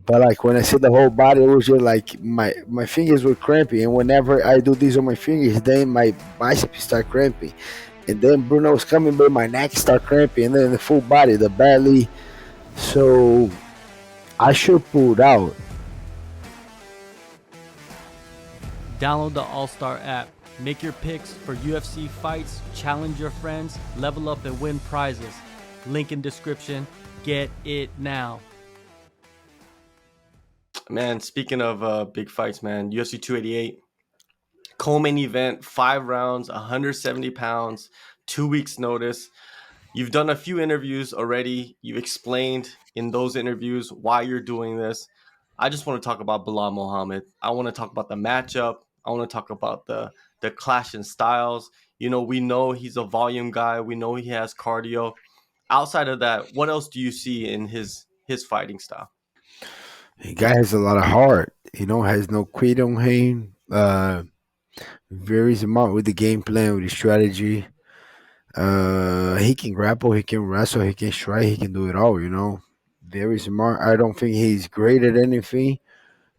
But like when I said the whole body, it was just like my fingers were cramping, and whenever I do this on my fingers, then my biceps start cramping, and then Bruno was coming, but my neck start cramping, and then the full body, the belly. So I should pull it out. Download the AllStar app. Make your picks for UFC fights, challenge your friends, level up and win prizes. Link in description. Get it now. Man, speaking of big fights, man, UFC 288, co-main event, 5 rounds, 170 pounds, 2 weeks notice. You've done a few interviews already. You explained in those interviews why you're doing this. I just want to talk about Belal Muhammad. I want to talk about the matchup. I want to talk about the clash in styles. You know, we know he's a volume guy. We know he has cardio. Outside of that, what else do you see in his fighting style? The guy has a lot of heart. Has no quit on him. Very smart with the game plan, with the strategy. He can grapple, he can wrestle, he can strike, he can do it all. Very smart. I don't think he's great at anything,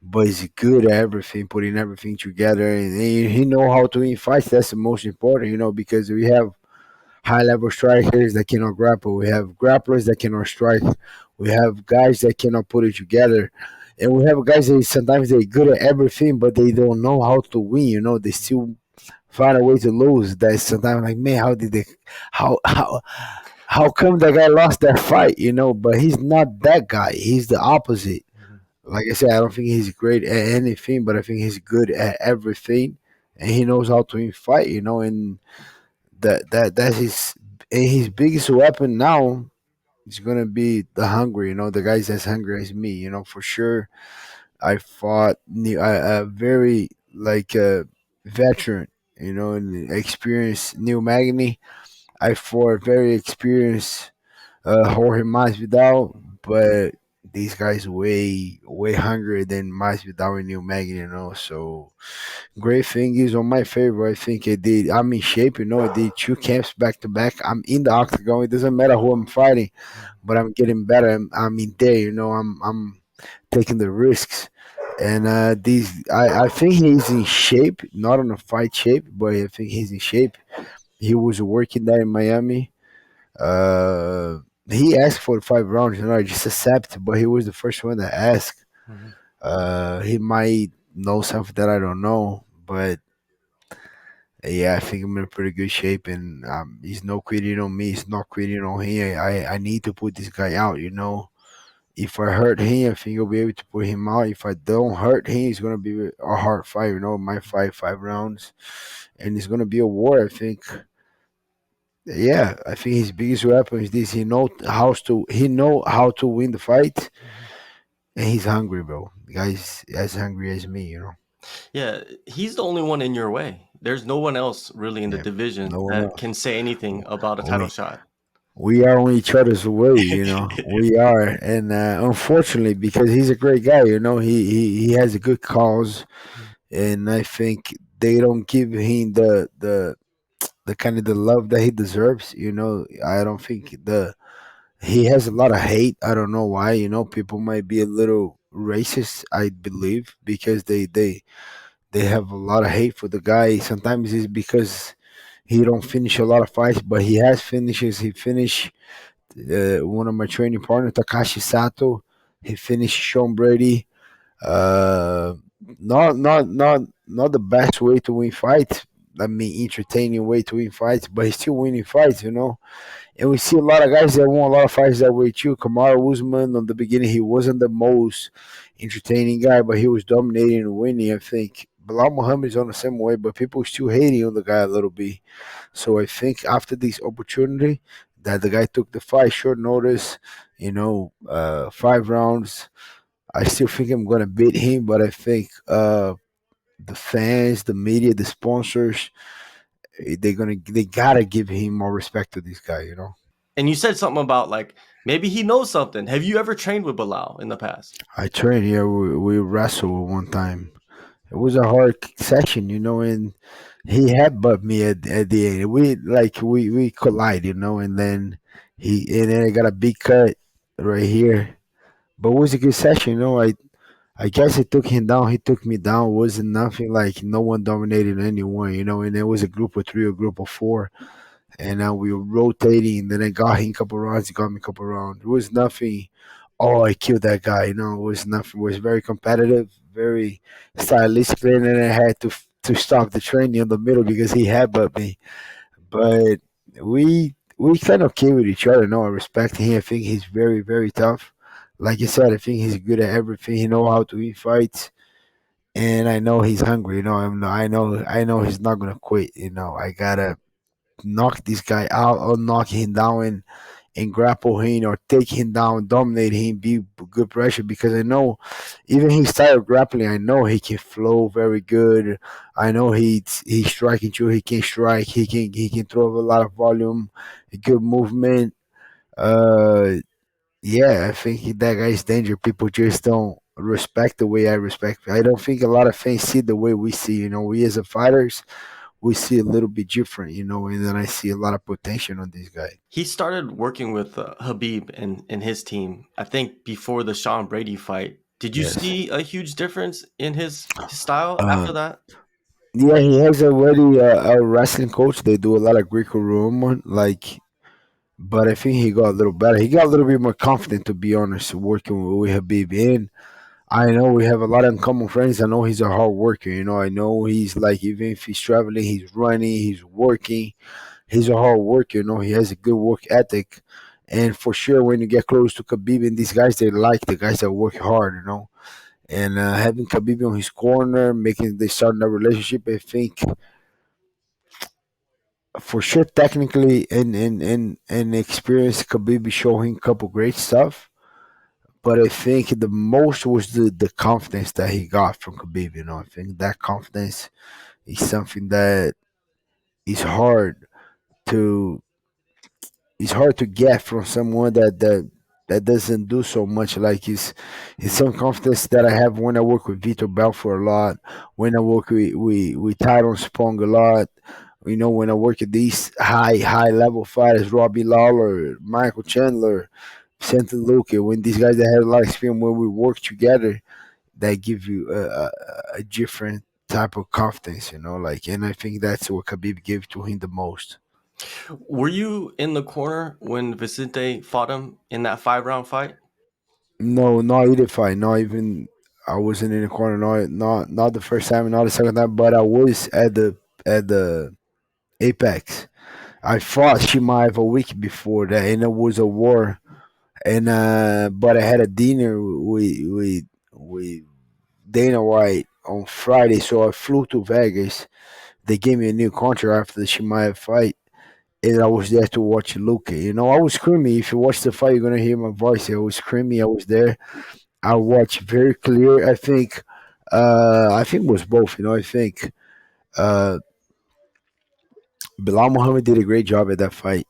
but he's good at everything, putting everything together, and he know how to win fights. That's the most important, because we have high level strikers that cannot grapple. We have grapplers that cannot strike. We have guys that cannot put it together. And we have guys that sometimes they're good at everything, but they don't know how to win. They still find a way to lose. That's sometimes like, man, how did they, how come that guy lost that fight? But he's not that guy. He's the opposite. Like I said, I don't think he's great at anything, but I think he's good at everything, and he knows how to win fight. And that's his biggest weapon now is gonna be the hungry. The guys as hungry as me. For sure. I fought a very like a veteran. And experienced Neil Magny. I fought a very experienced Jorge Masvidal, but these guys way hungrier than Masvidal and Neil Magny. So great thing is on my favor. I think I'm in shape. I did 2 camps back to back. I'm in the octagon. It doesn't matter who I'm fighting, but I'm getting better. I'm in there. I'm taking the risks. And I think he's in shape, not on a fight shape, but I think he's in shape. He was working there in Miami. Uh, he asked for 5 rounds, I just accept, but he was the first one that asked. Mm-hmm. He might know something that I don't know, but yeah, I think I'm in pretty good shape, and he's no quitting on me. He's not quitting on him. I need to put this guy out. If I hurt him, I think I'll be able to put him out. If I don't hurt him, it's gonna be a hard fight. My fight 5 rounds, and it's gonna be a war. I think. Yeah, I think his biggest weapon is this. He know how to win the fight, and he's hungry, bro. The guy's as hungry as me. Yeah, he's the only one in your way. There's no one else really in the Yeah, no division one that else. can say anything about a title We shot. we are on each other's way. We are, and unfortunately, because he's a great guy. He has a good cause, and I think they don't give him the kind of the love that he deserves. I don't think he has a lot of hate. I don't know why. People might be a little racist. I believe because they have a lot of hate for the guy. Sometimes it's because he don't finish a lot of fights, but he has finishes. He finished one of my training partner, Takashi Sato. He finished Sean Brady. Uh, not the best way to win fights. I mean, entertaining way to win fights, but he's still winning fights. And we see a lot of guys that won a lot of fights that way too. Kamaru Usman, on the beginning, he wasn't the most entertaining guy, but he was dominating and winning. I think Bilal Muhammad is on the same way, but people still hating on the guy a little bit. So I think after this opportunity that the guy took the fight short notice, 5 rounds. I still think I'm gonna beat him, but I think the fans, the media, the sponsors, they gotta give him more respect to this guy. And you said something about like maybe he knows something. Have you ever trained with Bilal in the past? I trained here. We wrestled one time. It was a hard session, and he headbutted me at the end. We collide, and then I got a big cut right here. but it was a good session. I guess it took him down. He took me down. It wasn't nothing like no one dominated anyone. And it was a group of three or group of four, and we were rotating. Then I got him a couple rounds. He got me a couple rounds. It was nothing. Oh, I killed that guy. It was nothing. It was very competitive, very stylistic, and then I had to stop the training in the middle because he headbutted me. But we kind of came with each other. No, I respect him. I think he's very very tough. Like you said, I think he's good at everything. He know how to win fights, and I know he's hungry. I know he's not gonna quit. I gotta knock this guy out or knock him down and grapple him or take him down, dominate him, be good pressure because I know even his style of grappling, I know he can flow very good. I know he's striking too. He can strike. He can throw a lot of volume, good movement. Uh, yeah, I think that guy's danger. People just don't respect the way I respect. I don't think a lot of fans see the way we see. We as a fighters, we see a little bit different. And then I see a lot of potential on this guy. He started working with Khabib and his team, I think, before the Sean Brady fight. Did you Yes. see a huge difference in his style Uh, after that? yeah, he has already a wrestling coach. They do a lot of Greco-Roman, but I think he got a little better. He got a little bit more confident, to be honest, working with Habib. And I know we have a lot of common friends. I know he's a hard worker. I know he's like, even if he's traveling, he's running, he's working. He's a hard worker. He has a good work ethic. And for sure, when you get close to Khabib and these guys, they like the guys that work hard. And having Khabib on his corner, making they starting a relationship, I think for sure technically and experience Khabib showing a couple great stuff. But I think the most was the confidence that he got from Khabib. I think that confidence is something that is hard to get from someone that doesn't do so much. Like it's some confidence that I have when I work with Vitor Belfort a lot, when I work with Tyrone Spong a lot. When I work at these high level fighters, Robbie Lawler, Michael Chandler, Vicente Luque, when these guys that have a lot of experience, when we work together, that give you a different type of confidence. And I think that's what Khabib gave to him the most. Were you in the corner when Vicente fought him in that 5 round fight? No, not either fight. Not even I wasn't in the corner. Not the first time, not the second time. But I was at the Apex. I fought Shimaev a week before that, and it was a war. And but I had a dinner with Dana White on Friday, so I flew to Vegas. They gave me a new contract after the Shimaev fight, and I was there to watch Luque. I was screaming. If you watch the fight, you're gonna hear my voice. I was screaming. I was there. I watched very clear. I think it was both. I think uh, Belal Muhammad did a great job at that fight.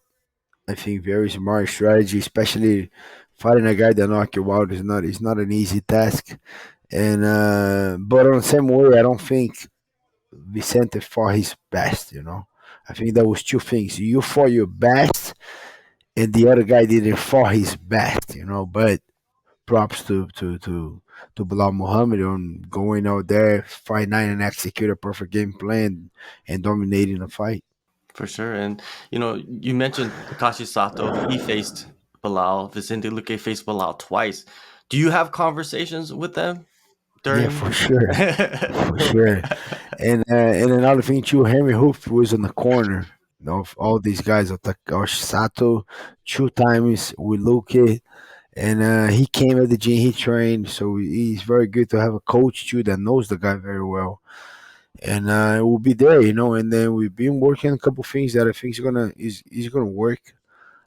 I think very smart strategy, especially fighting a guy that knock you out is not an easy task. And but on the same way, I don't think Vicente fought his best. I think that was two things. You fought your best, and the other guy didn't fight his best. But props to Belal Muhammad on going out there, fight night, and execute a perfect game plan and dominating the fight. For sure. And you mentioned Takashi Sato. He faced Bilal. Vicente Luque faced Bilal twice. Do you have conversations with them Yeah, during? for sure, for sure. And another thing too, Henry Hooft was in the corner of all these guys of Takashi Sato, two times with Luque. And he came at the gym, he trained, so he's very good to have a coach too that knows the guy very well. And we'll be there. And then we've been working a couple things that I think is gonna work.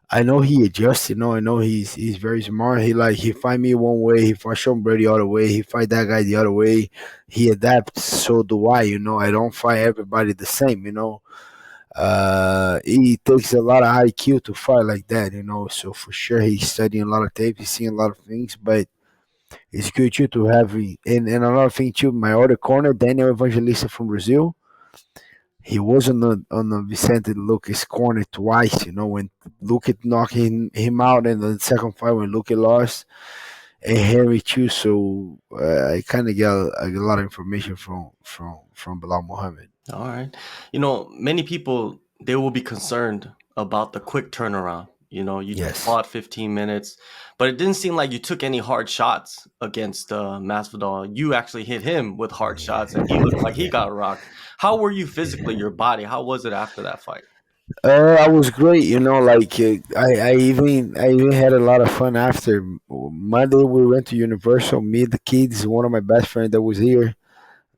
I know he adjusts. I know he's very smart. He fight me one way, he fight Sean Brady the other way, he fight that guy the other way. He adapts. So do I. I don't fight everybody the same. It takes a lot of IQ to fight like that. So for sure, he's studying a lot of tape, he's seeing a lot of things, but it's good too to have. And another thing too, my other corner, Daniel Evangelista from Brazil, he was on the Vicente Luque's corner twice. When Luque knocked him out in the second fight when Luque lost, and Henri too. So I kind of get a lot of information from Belal Muhammad. All right. Many people they will be concerned about the quick turnaround. You just Yes. fought 15 minutes, but it didn't seem like you took any hard shots against Masvidal. You actually hit him with hard shots, and he looked like he Yeah. got rocked. How were you physically? Your body? How was it after that fight? I was great, like I even had a lot of fun after Monday. We went to Universal. Me, the kids, one of my best friends that was here,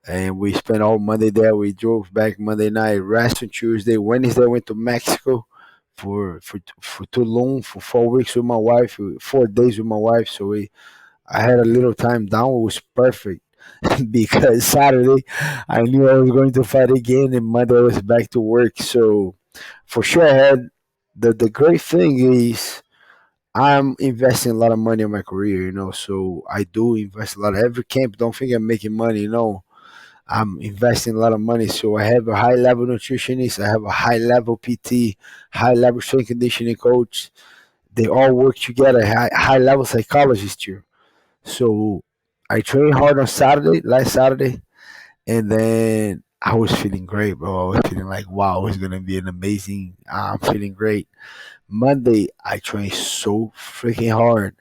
and we spent all Monday there. We drove back Monday night, rest on Tuesday. Wednesday, went to Mexico for Tulum for 4 weeks with my wife, 4 days with my wife. So I had a little time down. It was perfect because Saturday I knew I was going to fight again, and Monday I was back to work. So for sure, I had the great thing is I'm investing a lot of money in my career. So I do invest a lot. Every camp, don't think I'm making money. I'm investing a lot of money. So I have a high level nutritionist, I have a high level PT, high level strength conditioning coach. They all work together. High level psychologist too. So I trained hard on Saturday, last Saturday, and then I was feeling great, bro. I was feeling like, wow, it's gonna be an amazing. I'm feeling great. Monday, I trained so freaking hard.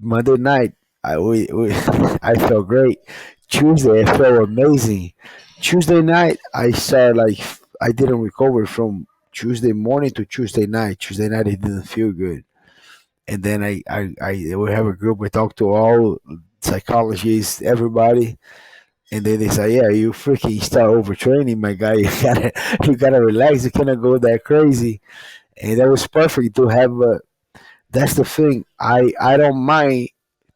Monday night, I felt great. Tuesday, I felt amazing. Tuesday night, I started like I didn't recover from Tuesday morning to Tuesday night. Tuesday night, it didn't feel good. And then I we have a group. We talk to all psychologists, everybody, and then they say, "Yeah, you freaking start overtraining, my guy. You gotta relax. You cannot go that crazy." And that was perfect to have. That's the thing. I don't mind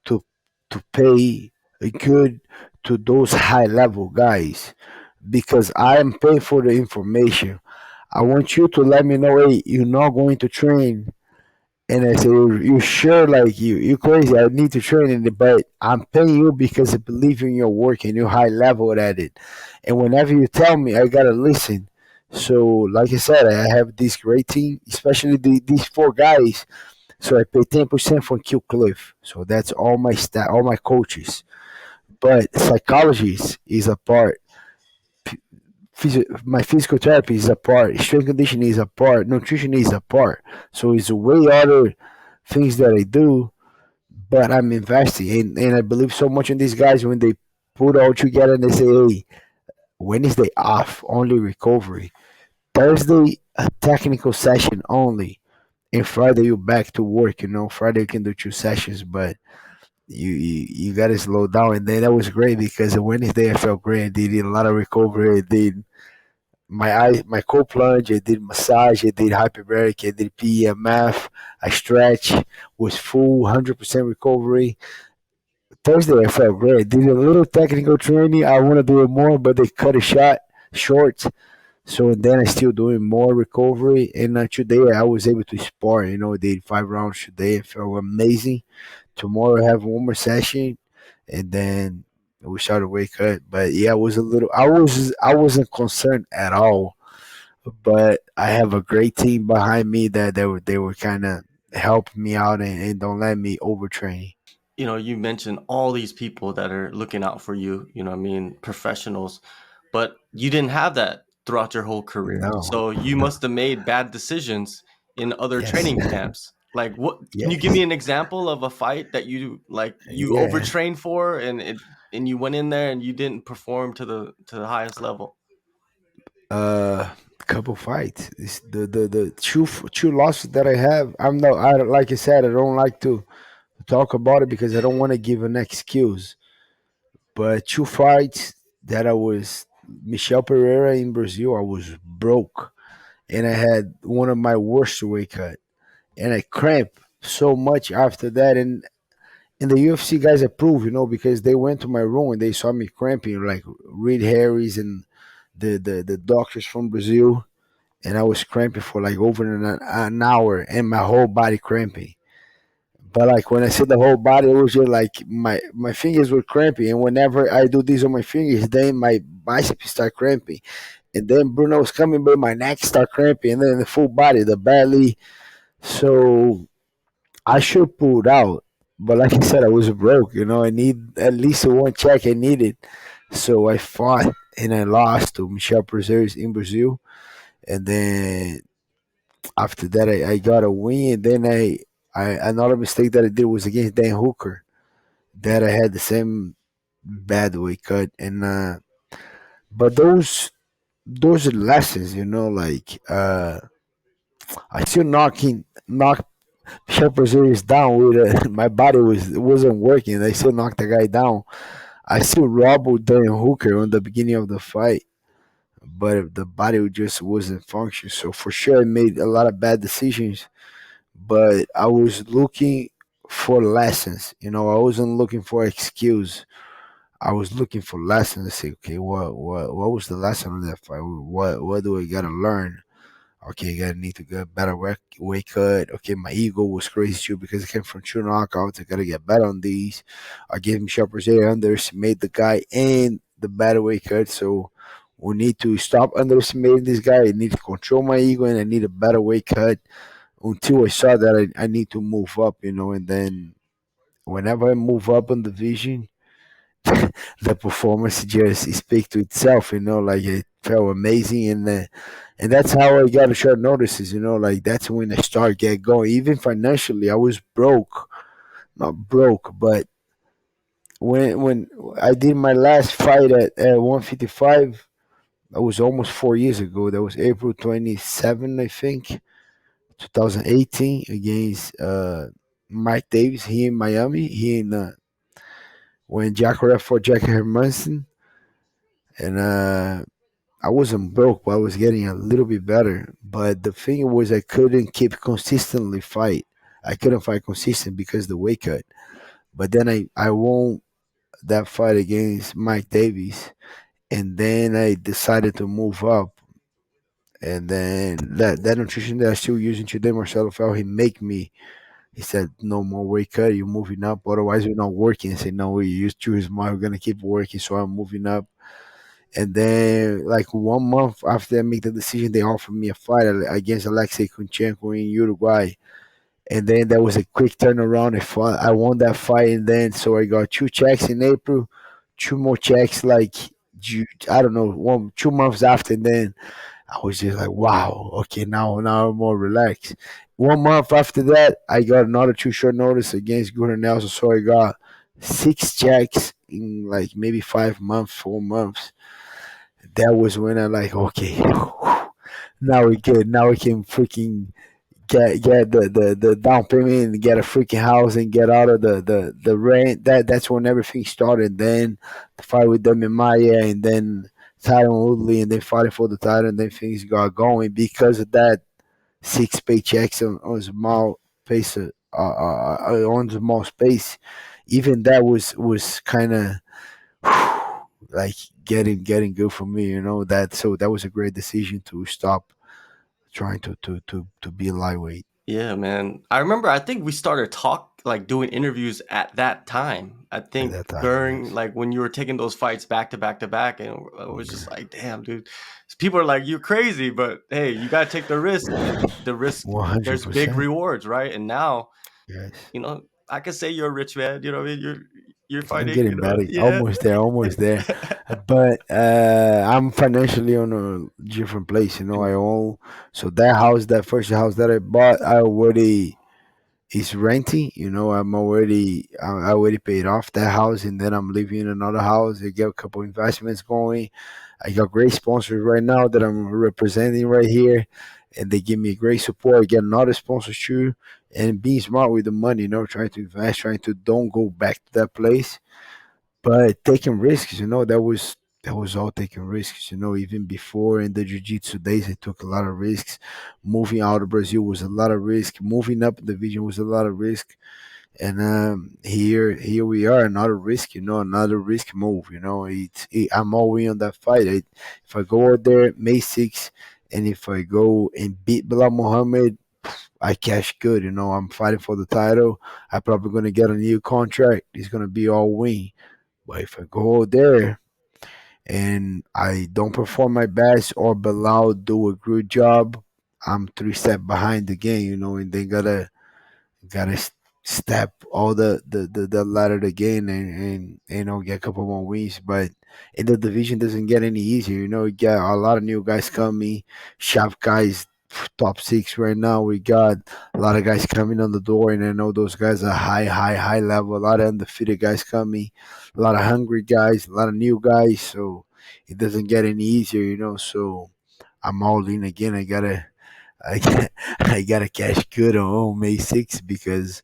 to to pay good to those high level guys because I am paying for the information. I want you to let me know, hey, you're not going to train. And I say, you sure? Like you crazy? I need to train in it, but I'm paying you because I believe in your work and you're high level at it. And whenever you tell me, I gotta listen. So, like I said, I have this great team, especially these four guys. So I pay 10% for Q Cliff. So that's all my staff, all my coaches. But psychology is a part. My physical therapy is a part. Strength conditioning is a part. Nutrition is a part. So it's way other things that I do, but I'm investing, and I believe so much in these guys when they put all together and they say, hey, Wednesday off, only recovery. Thursday, a technical session only. And Friday, you're back to work. Friday, you can do 2 sessions, but you got to slow down. And then that was great because Wednesday, I felt great. I did a lot of recovery. I did my cold plunge, I did massage, I did hyperbaric, I did PEMF, I stretch, was full 100% recovery. Thursday I felt great. Did a little technical training. I want to do it more, but they cut it short. So then I still doing more recovery. And today I was able to spar. Did 5 rounds today. It felt amazing. Tomorrow I have one more session, and then we start a weight cut. But yeah, it was a little. I wasn't concerned at all, but I have a great team behind me that they were kind of helping me out and don't let me overtrain. You mentioned all these people that are looking out for you, what I mean, professionals, but you didn't have that throughout your whole career. No. So you must have made bad decisions in other Yes. training camps. Like what can you give Yes. me an example of a fight that you Yeah. overtrained for and you went in there and you didn't perform to the highest level? Couple fights. It's the two losses that I have. I like I said, I don't like to talk about it because I don't want to give an excuse. But two fights that I was Michel Pereira in Brazil, I was broke, and I had one of my worst weight cut, and I cramped so much after that, and the UFC guys approved, because they went to my room and they saw me cramping, like Reed Harris and the doctors from Brazil, and I was cramping for like over an hour, and my whole body cramping. But like when I said the whole body, it was just like my fingers were cramping, and whenever I do this on my fingers, then my biceps start cramping, and then Bruno was coming, but my neck start cramping, and then the full body, the belly. So I should pull it out, But like I said, I was broke. I need at least one check. I needed, so I fought and I lost to Michel Prazeres in Brazil. And then after that, I got a win. And then I another mistake that I did was against Dan Hooker. That I had the same bad weight cut, and but those are lessons. Like I still knock Shepard series down with my body wasn't working. I still knocked the guy down. I still robbed Dan Hooker on the beginning of the fight, but the body just wasn't functioning. So for sure, I made a lot of bad decisions. But I was looking for lessons. I wasn't looking for excuse. I was looking for lessons. To say, okay, what was the lesson of that fight? What do I gotta learn? Okay, I gotta need to get better weight cut. Okay, my ego was crazy too because I came from two knockouts. I gotta get better on these. I gave him sharpers there, underestimate the guy and the better weight cut. So we need to stop underestimating this guy. I need to control my ego and I need a better weight cut until I saw that I need to move up, and then whenever I move up in the division, the performance just speaks to itself, like it felt amazing, and that's how I got a short notices, like that's when I start get going. Even financially, I was broke, not broke, but when I did my last fight at 155, that was almost 4 years ago. That was April 27, I think, 2018, against Mike Davis here in Miami. Here in when Jack Ref for Jack Hermanson, and I wasn't broke, but I was getting a little bit better. But the thing was, I couldn't keep consistently fight. I couldn't fight consistent because of the weight cut. But then I won that fight against Mike Davies, and then I decided to move up. And then that nutrition that I still using today, Marcelo felt he make me. He said, "No more weight cut. You're moving up. Otherwise, you're not working." I said, "No, we used to his mind. We're gonna keep working." So I'm moving up. And then, like 1 month after I make the decision, they offered me a fight against Alexei Kunchenko in Uruguay. And then there was a quick turnaround. I won that fight, and then so I got two checks in April, two more checks like I don't know 2 months after. And then I was just like, wow, okay, now I'm more relaxed. 1 month after that, I got another two short notice against Gunnar Nelson, so I got six checks in like maybe 5 months, 4 months. That was when I like, okay, now we good. Now we can freaking get the down payment and get a freaking house and get out of the rent. That's when everything started. Then the fight with them and Maya, and then Tyron Woodley, and then fighting for the title, and then things got going because of that six paychecks on small pace, on small space. Even that was kind of like getting good for me, that. So that was a great decision to stop trying to be a lightweight Yeah, man. I remember. I think we started like doing interviews at that time. I at think that time. during Yes. like when you were taking those fights back to back to back, and I was Okay. just like, "Damn, dude." People are like, "You're crazy," but hey, you gotta take the risk, and the risk. One hundred There's big percent. rewards, right? And now, Yes. you know, I can say you're a rich man. You know what I mean? You're I'm fighting. getting better. Yeah. Almost there. Almost there. But I'm financially on a different place. I own, so that house, that first house that I bought, I already is renting. I already paid off that house, and then I'm living in another house. I get a couple investments going. I got great sponsors right now that I'm representing right here, and they give me great support. I get another sponsor too, and being smart with the money, trying to invest, trying to don't go back to that place, but taking risks. That was all taking risks. Even before in the jiu-jitsu days, I took a lot of risks. Moving out of Brazil was a lot of risk. Moving up in the division was a lot of risk. And here we are, another risk, another risk move. I'm all in on that fight. If I go out there May 6th, and if I go and beat Belal Muhammad, I cash good. I'm fighting for the title. I'm probably gonna get a new contract. It's gonna be all win. But if I go out there and I don't perform my best, or Belal do a good job, I'm three step behind the game. And they gotta step all the ladder again and get a couple more wins. But in the division doesn't get any easier. You got a lot of new guys coming, sharp guys, top six right now. We got a lot of guys coming on the door, and I know those guys are high level. A lot of undefeated guys coming, a lot of hungry guys, a lot of new guys. So it doesn't get any easier. So I'm all in again. I got I gotta cash good on May 6th because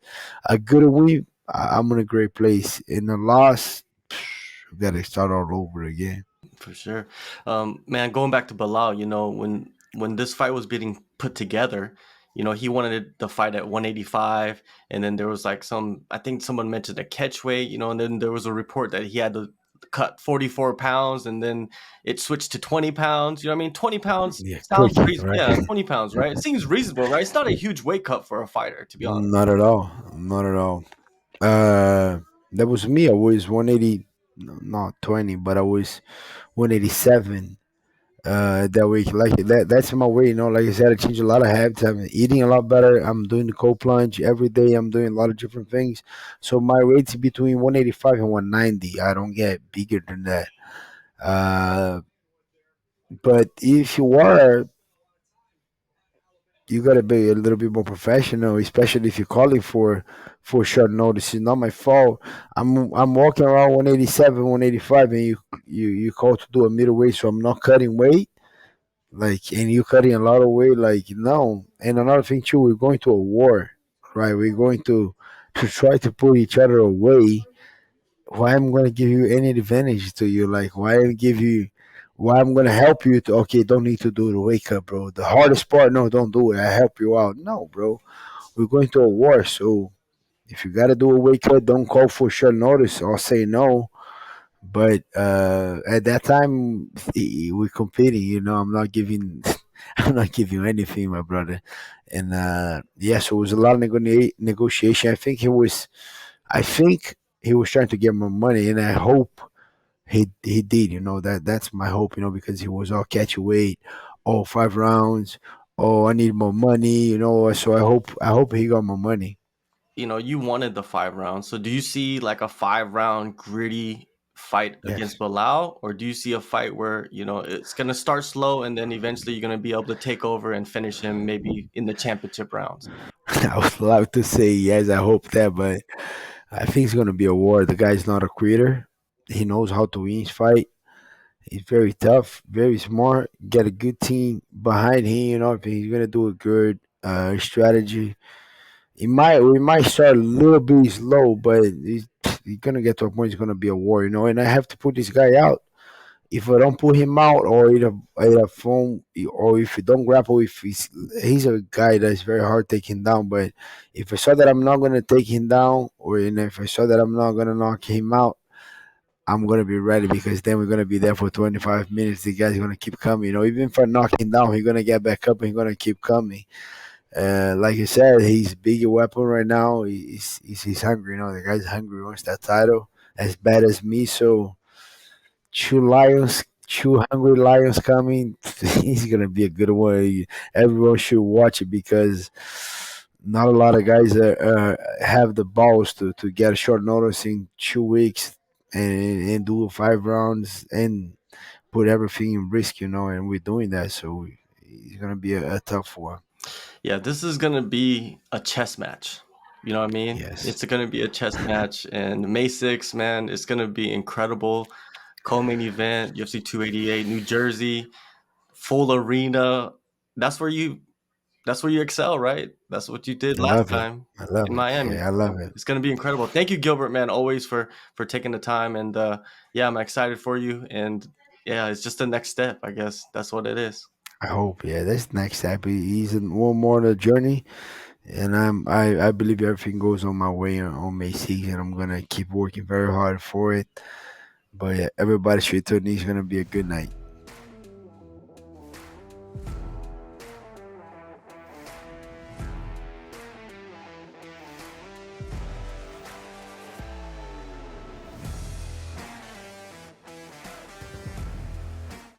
a good win, I'm in a great place. In the loss, we gotta start all over again. For sure. Man, going back to Bilal, when this fight was being put together, he wanted the fight at 185, and then there was like I think someone mentioned a catch weight, and then there was a report that he had to cut 44 pounds, and then it switched to 20 pounds. You know what I mean? 20 pounds Yeah, quick, sounds reasonable. right? Yeah, 20 pounds, right? It seems reasonable, right? It's not a huge weight cut for a fighter, to be honest. Not at all. Not at all. Uh, that was me. I was 180, not 20, but I was 187 that week. Like that's my way. Like I said, I changed a lot of habits. I'm eating a lot better. I'm doing the cold plunge every day. I'm doing a lot of different things. So my weight's between 185 and 190. I don't get bigger than that. Uh, but if you are, you gotta be a little bit more professional, especially if you're calling for short notice. It's not my fault. I'm walking around 187, 185, and you call to do a middleweight, so I'm not cutting weight. Like, and you cutting a lot of weight. Like, no. And another thing too, we're going to a war, right? We're going to try to put each other away. Why I'm gonna give you any advantage to you? Like, why I'm gonna help you to, okay, don't need to do the wake up, bro. The hardest part, no, don't do it. I help you out. No, bro. We're going to a war, so if you gotta do a wake up, don't call for short notice. I'll say no. But at that time, we're competing. I'm not giving, I'm not giving you anything, my brother. And yeah, so it was a lot of negotiation. I think he was trying to get more money, and I hope he did. That's my hope. Because he was all catch weight, all 5 rounds. Oh, I need more money. So I hope he got more money. You wanted the 5 rounds. So do you see like a 5 round gritty fight Yes. against Bilal, or do you see a fight where it's gonna start slow and then eventually you're gonna be able to take over and finish him maybe in the championship rounds? I would love to say yes. I hope that, but I think it's gonna be a war. The guy's not a quitter. He knows how to win his fight. He's very tough, very smart. Get a good team behind him. If he's gonna do a good strategy. We might start a little bit slow, but he's gonna get to a point. It's gonna be a war. And I have to put this guy out. If I don't put him out, or in a phone, or if you don't grapple, if he's a guy that's very hard taking down. But if I saw that I'm not gonna take him down, or if I saw that I'm not gonna knock him out, I'm gonna be ready, because then we're gonna be there for 25 minutes. The guy's gonna keep coming. Even if I knock him down, he's gonna get back up and he's gonna keep coming. Like you said, he's bigger weapon right now. He's hungry. The guy's hungry. He wants that title as bad as me. So two hungry lions coming. He's gonna be a good one. Everyone should watch it, because not a lot of guys have the balls to get a short notice in 2 weeks and do 5 rounds and put everything in risk. And we're doing that, so it's gonna be a tough one. Yeah, this is gonna be a chess match. You know what I mean? Yes, It's gonna be a chess match, and May 6th, man, it's gonna be incredible. Co-main event, UFC 288, New Jersey, full arena. That's where you that's where you excel, right? That's what you did I last love it. time I love in it. Miami. Yeah, I love So it. it's gonna be incredible. Thank you, Gilbert, man, always for taking the time. And yeah, I'm excited for you. And yeah, it's just the next step, I guess. That's what it is. I hope. Yeah, that's next step. He's in one more on the journey, and I believe everything goes on my way on May 6th, and I'm gonna keep working very hard for it. But yeah, everybody should tune in. It's gonna be a good night.